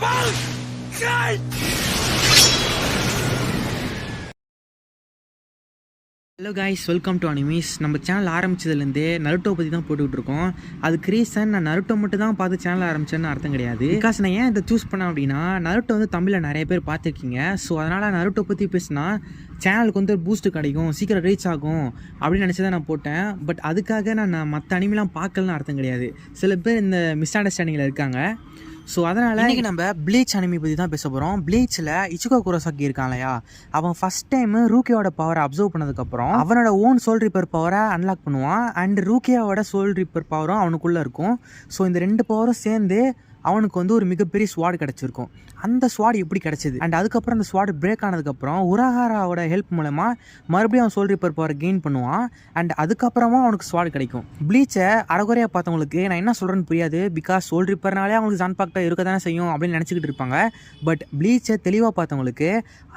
Hello guys, welcome to animes. நம்ம channel ஆரம்பிச்சதுலேருந்தே Naruto பற்றி தான் போட்டுக்கிட்டு இருக்கோம். அதுக்கு ரீசன் நான் நருட்டோ மட்டும் தான் பார்த்து சேனல் ஆரம்பிச்சேன்னு அர்த்தம் கிடையாது. பிகாஸ் நான் ஏன் இதை சூஸ் பண்ணேன் அப்படின்னா, நருட்டோ வந்து தமிழில் நிறைய பேர் பார்த்துருக்கீங்க. ஸோ அதனால் நருட்டோ பற்றி பேசினா சேனலுக்கு வந்து பூஸ்ட்டு கிடைக்கும், சீக்கிரம் ரீச் ஆகும் அப்படின்னு நினச்சி தான் நான் போட்டேன். பட் அதுக்காக நான் மற்ற அனிமெலாம் பார்க்கலன்னு அர்த்தம் கிடையாது. சில பேர் இந்த மிஸ் அண்டர்ஸ்டாண்டிங்கில் இருக்காங்க. ஸோ அதனால் இன்றைக்கி நம்ம ப்ளீச் அனிமி பற்றி தான் பேச போகிறோம். ப்ளீச்சில் இச்சுகோ குரோசாக்கி இருக்கான் இல்லையா, அவன் ஃபஸ்ட் டைமு ரூக்கியோட பவரை அப்சர்வ் பண்ணதுக்கப்புறம் அவனோட ஓன் சோல் ரீப்பர் பவரை அன்லாக் பண்ணுவான். அண்ட் ரூக்கியோட சோல் ரீப்பர் பவரும் அவனுக்குள்ளே இருக்கும். ஸோ இந்த ரெண்டு பவரும் சேர்ந்து அவனுக்கு வந்து ஒரு மிகப்பெரிய ஸ்வாட் கிடச்சிருக்கும். அந்த ஸ்வாட் எப்படி கிடச்சிது அண்ட் அதுக்கப்புறம் அந்த ஸ்வாட் பிரேக் ஆனதுக்கப்புறம் உராஹாராவோட ஹெல்ப் மூலமாக மறுபடியும் அவன் சோல் ரீப்பர் பவர் கெயின் பண்ணுவான். அண்ட் அதுக்கப்புறமா அவனுக்கு ஸ்வாட் கிடைக்கும். ப்ளீச்சை அரைகுறையாக பார்த்தவங்களுக்கு நான் என்ன சொல்கிறேன்னு புரியாது. பிகாஸ் சோல் ரீப்பர்னாலே அவங்களுக்கு ஜான்பாக்டாக இருக்க தானே செய்யும் அப்படின்னு நினச்சிக்கிட்டு இருப்பாங்க. பட் ப்ளீச்சை தெளிவாக பார்த்தவங்களுக்கு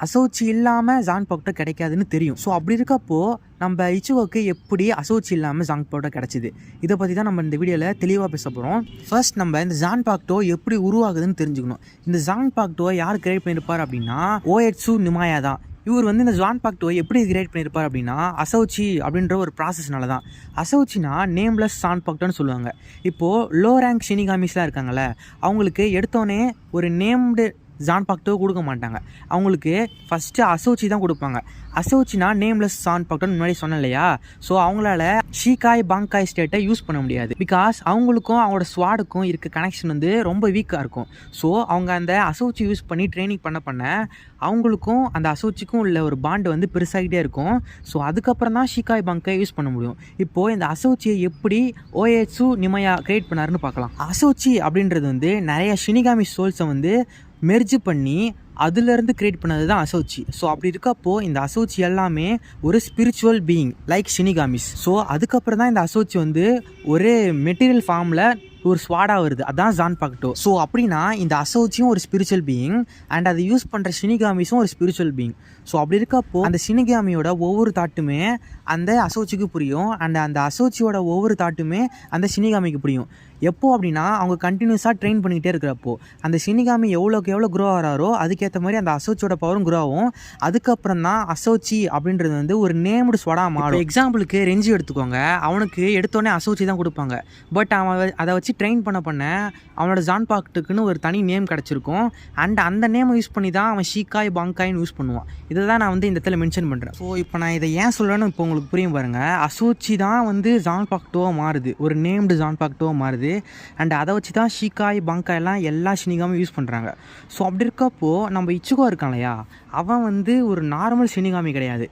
அசோச்சி இல்லாமல் ஜான்பாக்டா கிடைக்காதுன்னு தெரியும். ஸோ அப்படி இருக்கப்போ நம்ம இச்சுகோக்கு எப்படி அசோச்சி இல்லாமல் ஜான்பாக்டா கிடச்சிது, இதை பற்றி தான் நம்ம இந்த வீடியோவில் தெளிவாக பேச போகிறோம். ஃபர்ஸ்ட் நம்ம இந்த ஜான்பாக்டோ எப்படி உருவாகுதுன்னு தெரிஞ்சுக்கணும். இந்த ஜான்பாக்டோவை யார் கிரியேட் பண்ணியிருப்பார் அப்படின்னா ஓஎட்சு நிமாயா தான். இவர் வந்து இந்த ஜான்பாக்டோவை எப்படி கிரியேட் பண்ணியிருப்பார் அப்படின்னா அசோச்சி அப்படின்ற ஒரு ப்ராசஸ்னால தான். அசோச்சினா நேம்லெஸ் ஜான்பாக்டோன்னு சொல்லுவாங்க. இப்போது லோ ரேங்க் ஷினிகாமிஸ்லாம் இருக்காங்கல்ல, அவங்களுக்கு எடுத்தோடனே ஒரு நேம்டு ஜான்பாக்டோ கொடுக்க மாட்டாங்க. அவங்களுக்கு ஃபஸ்ட்டு அசோச்சி தான் கொடுப்பாங்க. அசோச்சினா நேம்லெஸ் ஜான்பாக்டோன்னு முன்னாடி சொன்னேன் இல்லையா. ஸோ அவங்களால ஷீகாய் பாங்காய் ஸ்டேட்டை யூஸ் பண்ண முடியாது. பிகாஸ் அவங்களுக்கும் அவங்களோட ஸ்வாடுக்கும் இருக்க கனெக்ஷன் வந்து ரொம்ப வீக்காக இருக்கும். ஸோ அவங்க அந்த அசோச்சி யூஸ் பண்ணி ட்ரைனிங் பண்ண அவங்களுக்கும் அந்த அசோச்சிக்கும் உள்ள ஒரு பாண்டு வந்து பெருசாகிட்டே இருக்கும். ஸோ அதுக்கப்புறம் தான் ஷீகாய் பாங்காய் யூஸ் பண்ண முடியும். இப்போது இந்த அசோச்சியை எப்படி ஓஎட்சு நிமாயா கிரியேட் பண்ணாருன்னு பார்க்கலாம். அசோச்சி அப்படின்றது வந்து நிறைய ஷினிகாமி சோல்ஸை வந்து மெர்ஜ் பண்ணி அதுலேருந்து கிரியேட் பண்ணது தான் அசோச்சி. ஸோ அப்படி இருக்கப்போ இந்த அசோச்சி எல்லாமே ஒரு ஸ்பிரிச்சுவல் பீயிங் லைக் ஷினிகாமிஸ். ஸோ அதுக்கப்புறம் தான் இந்த அசோச்சி வந்து ஒரு மெட்டீரியல் ஃபார்மில் ஒரு ஸ்வாடாக வருது, அதான் ஜான்பாக்டோ. ஸோ அப்படின்னா இந்த அசோச்சியும் ஒரு ஸ்பிரிச்சுவல் பீயிங் அண்ட் அதை யூஸ் பண்ணுற ஷினிகாமிஸும் ஒரு ஸ்பிரிச்சுவல் பீயிங். ஸோ அப்படி இருக்கப்போ அந்த ஷினிகாமியோட ஒவ்வொரு தாட்டுமே அந்த அசோச்சிக்கு புரியும் அண்ட் அந்த அசோச்சியோட ஒவ்வொரு தாட்டுமே அந்த ஷினிகாமிக்கு புரியும். எப்போ அப்படின்னா அவங்க கண்டினியூஸாக ட்ரெயின் பண்ணிக்கிட்டே இருக்கிறப்போ அந்த ஷினிகாமி எவ்வளோக்கு எவ்வளோ க்ரோ ஆகிறாரோ அதுக்கேற்ற மாதிரி அந்த அசோச்சியோட பவரும் க்ரோ ஆகும். அதுக்கப்புறம் தான் அசோச்சி அப்படின்றது வந்து ஒரு நேம்டு ஸ்வாடாக மாறும். எக்ஸாம்பிளுக்கு ரெஞ்சி எடுத்துக்கோங்க, அவனுக்கு எடுத்தோடனே அசோச்சி தான் கொடுப்பாங்க. பட் அவன் அதை வச்சு ட்ரெயின் பண்ண அவனோட ஜான்பாக்டுக்குன்னு ஒரு தனி நேம் கிடச்சிருக்கும். அண்ட் அந்த நேமை யூஸ் பண்ணி தான் அவன் ஷீகாய் பாங்காயின்னு யூஸ் பண்ணுவான். இதை தான் நான் வந்து இந்த இடத்துல மென்ஷன் பண்ணுறேன். ஸோ இப்போ நான் இதை ஏன் சொல்கிறேன்னு இப்போ உங்களுக்கு புரியும் பாருங்கள். அசோச்சி தான் வந்து ஜான்பாக்டோவாக மாறுது, ஒரு நேம்டு ஜான்பாக்டோவாக மாறுது. அண்ட் அதை வச்சு தான் ஷீகாய் பாங்காயெல்லாம் எல்லா ஷினிகாமும் யூஸ் பண்ணுறாங்க. ஸோ அப்படி இருக்கப்போ நம்ம இச்சுகோ இருக்கான் இல்லையா, அவன் வந்து ஒரு நார்மல் ஷினிகாமி கிடையாது.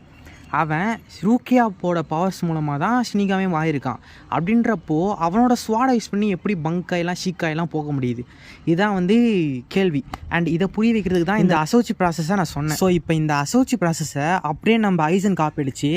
அவன் ரூக்கியாவோட பவர்ஸ் மூலமாக தான் ஷினிகாமே வாங்கியிருக்கான். அப்படின்றப்போ அவனோட ஸ்வாடை யூஸ் பண்ணி எப்படி பங்காயெல்லாம் ஷீக்காயெல்லாம் போக முடியுது, இதுதான் வந்து கேள்வி. அண்ட் இதை புரிய வைக்கிறதுக்கு தான் இந்த அசோச்சி ப்ராசஸை நான் சொன்னேன். ஸோ இப்போ இந்த அசோச்சி ப்ராசஸை அப்படியே நம்ம ஐசன் காப்பி அடித்து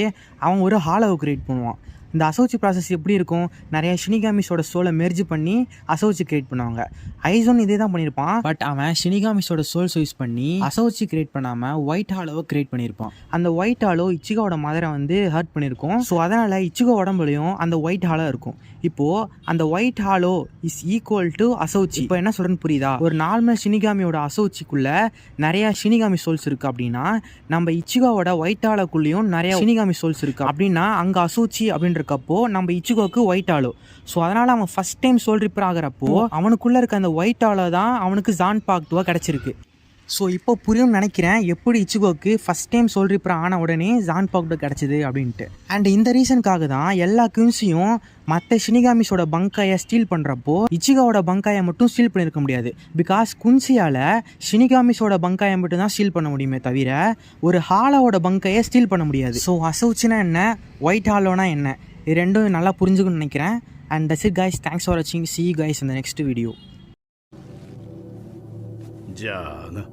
அவன் ஒரு ஹாலோவை கிரியேட் பண்ணுவான். இந்த அசோச்சி ப்ராசஸ் எப்படி இருக்கும், நிறைய ஷினிகாமிஸோட சோலை மெர்ஜ் பண்ணி அசோச்சி கிரியேட் பண்ணுவாங்க. ஐசோன் இதே தான் பண்ணியிருப்பான். பட் அவன் ஷினிகாமிஸோட சோல்ஸ் யூஸ் பண்ணி அசோச்சி கிரியேட் பண்ணாமல் ஒயிட் ஹாலோவை கிரியேட் பண்ணியிருப்பான். அந்த ஒயிட் ஹாலோ இச்சுகோட மதரை வந்து ஹர்ட் பண்ணியிருக்கும். ஸோ அதனால் இச்சுகோ உடம்புலையும் அந்த ஒயிட் ஹாலோ இருக்கும். இப்போது அந்த white halo is equal to அசோச்சி. இப்போ என்ன சொல்கிறேன்னு புரியுதா? ஒரு நார்மல் ஷினிகாமியோட அசோச்சிக்குள்ளே நிறையா ஷினிகாமி சோல்ஸ் இருக்குது அப்படின்னா நம்ம இச்சுகோவோட ஒயிட் ஹாலோக்குள்ளேயும் நிறைய ஷினிகாமி சோல்ஸ் இருக்குது. அப்படின்னா அங்கே அசோச்சி அப்படின்றக்கப்போ நம்ம இச்சுகோக்கு ஒயிட் ஹாலோ. ஸோ அதனால் அவன் ஃபஸ்ட் டைம் சோல் ரிப்பர் ஆகிறப்போ அவனுக்குள்ளே இருக்க அந்த ஒயிட் ஹாலோ தான் அவனுக்கு ஜான்பாக்டோவாக கிடச்சிருக்கு. ஸோ இப்போ புரியும்னு நினைக்கிறேன் எப்படி இச்சுகோக்கு ஃபஸ்ட் டைம் சோல் ரிப்பர் ஆன உடனே ஜான்பாக்டோ கிடச்சிது அப்படின்ட்டு. அண்ட் இந்த ரீசனுக்காக தான் எல்லா குயின்ஸையும் மற்ற ஷினிகாமிஸோட பங்காயை ஸ்டீல் பண்ணுறப்போ இச்சுகோவோட பங்காயை மட்டும் ஸ்டீல் பண்ணியிருக்க முடியாது. பிகாஸ் குன்சியால் ஷினிகாமிஸோட பங்காயை மட்டும் தான் ஸ்டீல் பண்ண முடியுமே தவிர ஒரு ஹாலோவோட பங்காயை ஸ்டீல் பண்ண முடியாது. ஸோ அசோச்சினா என்ன, ஒயிட் ஹாலோனா என்ன, இது ரெண்டும் நல்லா புரிஞ்சுக்கணும்னு நினைக்கிறேன். And that's it guys, thanks for watching. See you guys in the next video. じゃあな。